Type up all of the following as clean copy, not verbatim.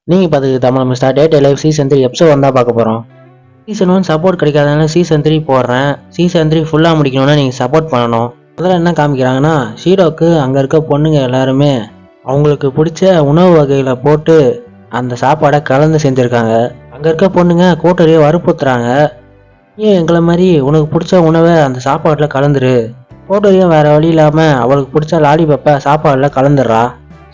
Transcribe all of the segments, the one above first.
நீங்கள் பார்த்து Tamil mister date life season 3 episode வந்தால் பார்க்க போகிறோம். சீசன் 1 சப்போர்ட் கிடைக்காதனால சீசன் 3 போடுறேன். சீசன் 3 ஃபுல்லாக முடிக்கணும்னா நீங்கள் சப்போர்ட் பண்ணணும். அதில் என்ன காமிக்கிறாங்கன்னா, ஷீரோக்கு அங்கே இருக்க பொண்ணுங்க எல்லாருமே அவங்களுக்கு பிடிச்ச உணவு வகைகளை போட்டு அந்த சாப்பாடை கலந்து செஞ்சுருக்காங்க. அங்கே இருக்க பொண்ணுங்க கூட்டரையே வற்புறுத்துறாங்க, ஏன் எங்களை மாதிரி உனக்கு பிடிச்ச உணவை அந்த சாப்பாட்டில் கலந்துரு. கூட்டரையும் வேறு வழி இல்லாமல் அவளுக்கு பிடிச்ச லாலிபப்பை சாப்பாடில் கலந்துடுறா.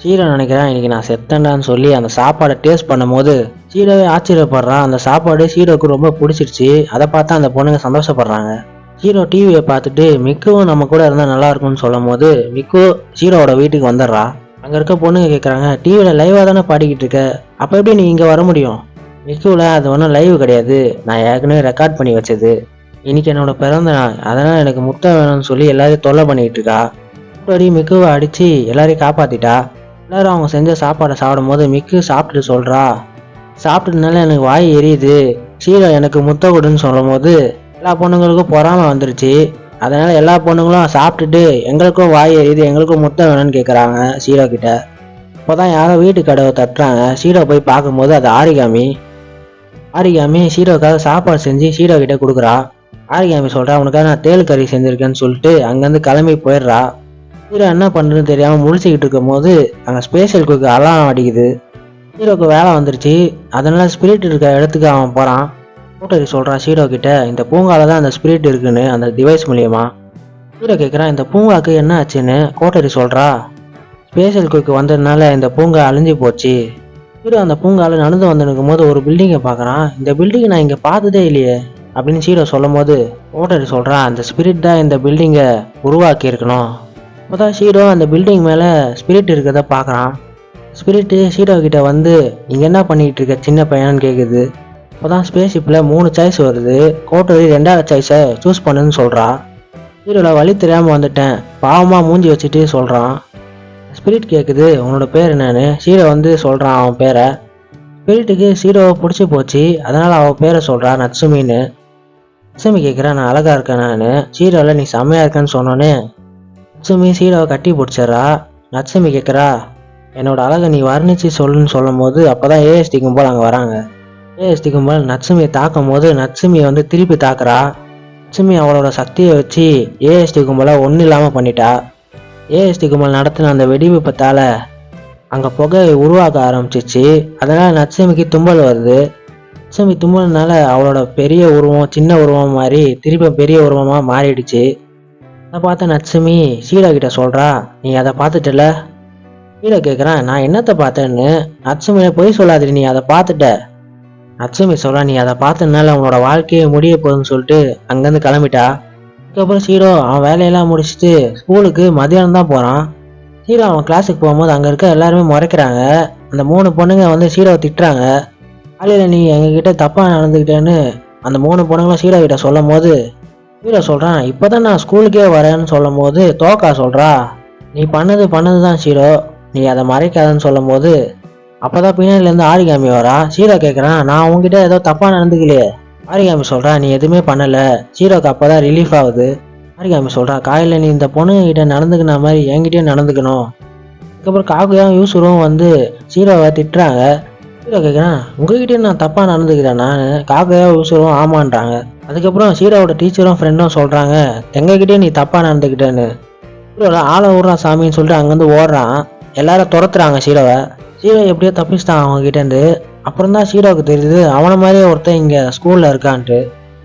ஷீரோ நினைக்கிறான், இன்னைக்கு நான் செத்தேன்டான்னு சொல்லி அந்த சாப்பாடை டேஸ்ட் பண்ணும்போது ஷீரோவே ஆச்சரியப்படுறான். அந்த சாப்பாடு ஷீரோக்கு ரொம்ப பிடிச்சிருச்சு. அதை பார்த்தா அந்த பொண்ணுங்க சந்தோஷப்படுறாங்க. ஷீரோ டிவியை பார்த்துட்டு மிக்குவும் நம்ம கூட இருந்தால் நல்லா இருக்கும்னு சொல்லும் போது மிக்கு ஷீரோவோட வீட்டுக்கு வந்துடுறா. அங்கே இருக்க பொண்ணுங்க கேட்குறாங்க, டிவியில் லைவாக தானே பாடிக்கிட்டு இருக்க, அப்போ எப்படி நீ இங்கே வர முடியும்? மிக்குவில் அது ஒன்றும் லைவ் கிடையாது, நான் ஏற்கனவே ரெக்கார்ட் பண்ணி வச்சது. இன்னைக்கு என்னோட பிறந்த நாள், அதனால் எனக்கு முட்டை வேணும்னு சொல்லி எல்லாரையும் தொல்லை பண்ணிக்கிட்டு இருக்கா. முன்னாடி மிக்குவை அடித்து எல்லாரையும் காப்பாற்றிட்டா. எல்லாரும் அவங்க செஞ்ச சாப்பாடை சாப்பிடும் போது மிக்கு சாப்பிட்டுட்டு சொல்கிறா, சாப்பிட்டதுனால எனக்கு வாய் எரியுது, ஷீரோ எனக்கு முட்டை கொடுன்னு சொல்லும் போது எல்லா பொண்ணுங்களுக்கும் பொறாமை வந்துருச்சு. அதனால எல்லா பொண்ணுங்களும் சாப்பிட்டுட்டு எங்களுக்கும் வாய் எரியுது, எங்களுக்கும் முட்டை வேணும்னு கேட்குறாங்க ஷீரோ கிட்ட. இப்போதான் யாரோ வீட்டு கதவை தட்டுறாங்க. ஷீரோ போய் பார்க்கும்போது அது ஆரிகாமி. ஆரிகாமி ஷீரோக்காக சாப்பாடு செஞ்சு ஷீரோ கிட்ட கொடுக்குறா. ஆரிகாமி சொல்கிறா, உனக்காக நான் தேல் கறி செஞ்சுருக்கேன்னு சொல்லிட்டு அங்கேருந்து கிளம்பி போயிடுறா. ஷீரோ என்ன பண்ணுறதுன்னு தெரியாமல் முடிச்சுக்கிட்டு இருக்கும் போது அங்கே ஸ்பேஷல் குக்கு அலாரம் அடிக்குது. ஷீரோக்கு வேலை வந்துருச்சு. அதனால ஸ்பிரிட் இருக்க இடத்துக்கு அவன் போகிறான். கூட்டரி சொல்கிறா ஷீரோ கிட்ட, இந்த பூங்கால தான் அந்த ஸ்பிரிட் இருக்குன்னு அந்த டிவைஸ் மூலியமா. ஷீரோ கேட்குறான், இந்த பூங்காக்கு என்ன ஆச்சுன்னு. கோட்டரி சொல்கிறா, ஸ்பேஷல் குக்கு வந்ததுனால இந்த பூங்கா அழிஞ்சு போச்சு. ஷீரோ அந்த பூங்காவில் நடந்து வந்துருக்கும் போது ஒரு பில்டிங்கை பார்க்குறான். இந்த பில்டிங்கை நான் இங்கே பார்த்ததே இல்லையே அப்படின்னு ஷீரோ சொல்லும் போது கோட்டரி சொல்கிறான், அந்த ஸ்பிரிட் தான் இந்த பில்டிங்கை உருவாக்கி இருக்கணும். அப்போதான் ஷீரோ அந்த பில்டிங் மேலே ஸ்பிரிட் இருக்கிறத பார்க்குறான். ஸ்பிரிட்டு ஷீரோ கிட்ட வந்து, நீங்கள் என்ன பண்ணிகிட்டு இருக்க சின்ன பையனான்னு கேட்குது. அப்போதான் ஸ்பேஸ்ஷிப்பில் 3 சாய்ஸ் வருது. கோட்டரி 2வது சாய்ஸை சூஸ் பண்ணுன்னு சொல்கிறா. ஷீரோவில் வழி தெரியாமல் வந்துட்டேன், பாவமாக மூஞ்சி வச்சுட்டு சொல்கிறான். ஸ்பிரிட் கேட்குது, உன்னோட பேர் என்னன்னு. ஷீரோ வந்து சொல்கிறான் அவன் பேரை. ஸ்பிரிட்டுக்கு ஷீரோவை பிடிச்சி போச்சு, அதனால் அவன் பேரை சொல்கிறா நட்சுமின்னு. நட்சுமி கேட்குறா, நான் அழகாக இருக்கேன் நான். ஷீரோவில் நீ செம்மையாக இருக்கேன்னு சொன்னோன்னே நட்சுமி ஷீரோவை கட்டி பிடிச்சிட்றா. நட்சுமி கேட்குறா, என்னோட அழகை நீ வர்ணிச்சு சொல்லுன்னு சொல்லும் போது அப்போதான் ஏஎஸ்டி கும்பல் அங்கே வராங்க. ஏஎஸ்டி கும்பல் நட்சுமியை தாக்கும் போது நட்சுமியை வந்து திருப்பி தாக்குறா. நட்சுமி அவளோட சக்தியை வச்சு ஏஎஸ்டி கும்பலை ஒன்றும் இல்லாமல் பண்ணிட்டா. ஏஎஸ்டி கும்பல் நடத்தின அந்த வெடிவிப்பத்தால் அங்கே புகை உருவாக்க ஆரம்பிச்சிச்சு. அதனால் நட்சுமிக்கு தும்பல் வருது. நட்சுமி தும்பல்னால அவளோட பெரிய உருவம் சின்ன உருவம் மாதிரி திருப்பி பெரிய உருவமாக மாறிடுச்சு. அதை பார்த்த நட்சுமி ஷீரோ கிட்ட சொல்கிறா, நீ அதை பார்த்துட்டல. ஷீரோ கேட்குறான், நான் என்னத்தை பார்த்தேன்னு. நட்சுமியை பொய் சொல்லாதிரி, நீ அதை பார்த்துட்ட. நட்சுமி சொல்கிறா, நீ அதை பார்த்ததுனால உன்னோட வாழ்க்கையை முடிய போகுதுன்னு சொல்லிட்டு அங்கேருந்து கிளம்பிட்டா. அதுக்கப்புறம் ஷீரோ அவன் வேலையெல்லாம் முடிச்சுட்டு ஸ்கூலுக்கு மதியானம் தான் போகிறான். ஷீரோ அவன் கிளாஸுக்கு போகும்போது அங்கே இருக்க எல்லாருமே முறைக்கிறாங்க. அந்த 3 பொண்ணுங்க வந்து ஷீரோவை திட்டுறாங்க. காலையில் நீ எங்ககிட்ட தப்பாக நடந்துக்கிட்டேன்னு அந்த 3 பொண்ணுங்களும் ஷீரோ கிட்ட சொல்லும் போது ஷீரோ சொல்கிறான், இப்போ தான் நான் ஸ்கூலுக்கே வரேன்னு சொல்லும் போது தோக்கா சொல்கிறா, நீ பண்ணது தான் ஷீரோ, நீ அதை மறைக்காதன்னு சொல்லும் போது அப்போ தான் பின்னாடிலேருந்து ஆரிகாமி வரா. ஷீரோ கேட்குறான், நான் உங்ககிட்ட ஏதோ தப்பாக நடந்துக்கலையே. ஆரிகாமி சொல்கிறா, நீ எதுவுமே பண்ணலை. ஷீரோக்கு அப்போ தான் ரிலீஃப் ஆகுது. ஆரிகாமி சொல்கிறா, காலையில் நீ இந்த பொண்ணுங்கிட்ட நடந்துக்கின மாதிரி என்கிட்டயும் நடந்துக்கணும். அதுக்கப்புறம் காக்கையும் யூசுரும் வந்து ஷீரோவை திட்டுறாங்க. ஷீரோ கேட்குறான், உங்ககிட்டயும் நான் தப்பாக நடந்துக்கிறேன் நான். காக்கையும் யூசுரும் ஆமான்றாங்க. அதுக்கப்புறம் ஷீரோவோட டீச்சரும் ஃப்ரெண்டும் சொல்கிறாங்க, எங்ககிட்டயும் நீ தப்பாக நடந்துக்கிட்டேன்னு. ஷீரோவில் ஆளை விட்றான் சாமின்னு சொல்லிட்டு அங்கேருந்து ஓடுறான். எல்லாரும் துரத்துறாங்க ஷீரோவை. ஷீரோ எப்படியோ தப்பிச்சிட்டான் அவங்க கிட்டேருந்து. அப்புறம் தான் ஷீரோவுக்கு தெரியுது அவனை மாதிரியே ஒருத்தன் இங்கே ஸ்கூலில் இருக்கான்ட்டு.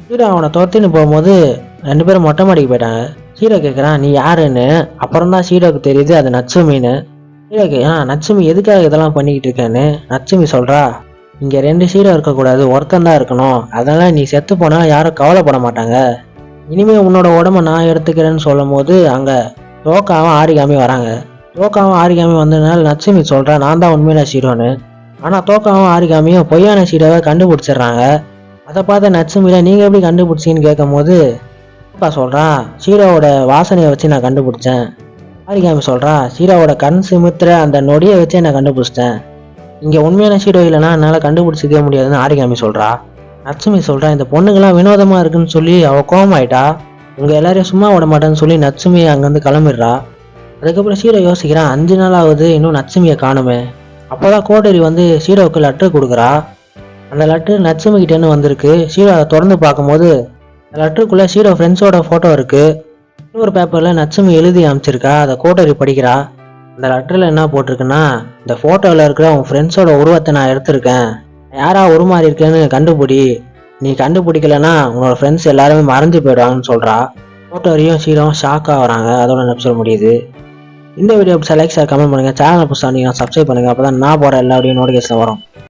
ஷீரோ அவனை துரத்தின்னு போகும்போது 2 பேரும் மொட்டை மாடிக்கு போயிட்டாங்க. ஷீரோ கேட்குறான், நீ யாருன்னு. அப்புறம் தான் ஷீரோவுக்கு தெரியுது அது நட்சுமின்னு. ஷீரோ கேட்குறான், நட்சுமி எதுக்காக இதெல்லாம் பண்ணிக்கிட்டு இருக்கேன்னு. நட்சுமி சொல்கிறா, இங்கே 2 ஷீரோ இருக்கக்கூடாது, ஒருத்தன் தான் இருக்கணும். அதனால நீ செத்து போனால் யாரும் கவலைப்பட மாட்டாங்க. இனிமேல் உன்னோட உடம்ப நான் எடுத்துக்கிறேன்னு சொல்லும் போது அங்கே தோக்காவும் ஆரிகாமி வராங்க. தோக்காவும் ஆரிகாமி வந்ததுனால நட்சுமி சொல்கிறா, நான் தான் உண்மையில ஷீரோன்னு. ஆனால் தோக்காவும் ஆரிகாமியும் பொய்யான ஷீரோவை கண்டுபிடிச்சிடுறாங்க. அதை பார்த்த நட்சுமியில நீங்கள் எப்படி கண்டுபிடிச்சின்னு கேட்கும் போது தோக்கா சொல்கிறா, ஷீரோவோட வாசனையை வச்சு நான் கண்டுபிடிச்சேன். ஆரிகாமி சொல்கிறா, ஷீரோவோட கண் சிமித்திர அந்த நொடியை வச்சே நான் கண்டுபிடிச்சிட்டேன். இங்கே உண்மையான ஷீரோ இல்லைன்னா என்னால் கண்டுபிடிச்சிக்கவே முடியாதுன்னு ஆரிகாமி சொல்கிறா. நட்சுமி சொல்கிறா, இந்த பொண்ணுங்களாம் வினோதமாக இருக்குன்னு சொல்லி அவள் கோவமாயிட்டா. உங்கள் எல்லாரையும் சும்மா விட மாட்டேன்னு சொல்லி நட்சுமி அங்கேருந்து கிளம்பிடுறா. அதுக்கப்புறம் ஷீரோ யோசிக்கிறான், 5 நாள் ஆகுது இன்னும் நட்சுமியை காணுமே. அப்போதான் கோடரி வந்து ஷீரோவுக்கு லெட்டர் கொடுக்குறா. அந்த லெட்டர் நட்சுமி கிட்டேன்னு வந்திருக்கு. ஷீரோ அதை திறந்து பார்க்கும்போது அந்த லெட்டருக்குள்ள ஷீரோ ஃப்ரெண்ட்ஸோட ஃபோட்டோ இருக்கு. இன்னொரு பேப்பர்ல நட்சுமி எழுதி அமைச்சிருக்கா. அதை கோடரி படிக்கிறா. அந்த லெட்டர்ல என்ன போட்டிருக்குன்னா, இந்த போட்டோல இருக்கிற உன் ஃப்ரெண்ட்ஸோட உருவத்தை நான் எடுத்திருக்கேன், யாரா உருமாறி இருக்கேன்னு கண்டுபிடி, நீ கண்டுபிடிக்கலன்னா உன்னோட ஃப்ரெண்ட்ஸ் எல்லாருமே மறைஞ்சு போயிடுவாங்கன்னு சொல்றா. கோடரியும் ஷீரோவும் ஷாக் ஆகுறாங்க. அதோட எபிசோட் முடியுது. இந்த வீடியோ லைக் ஷேர் கமெண்ட் பண்ணுங்க. சேனலை புதுசாக சப்ஸ்கிரைப் பண்ணுங்க. அப்பதான் நான் போற எல்லா வீடியோ நோட்டிஃபிகேஷன் வரும்.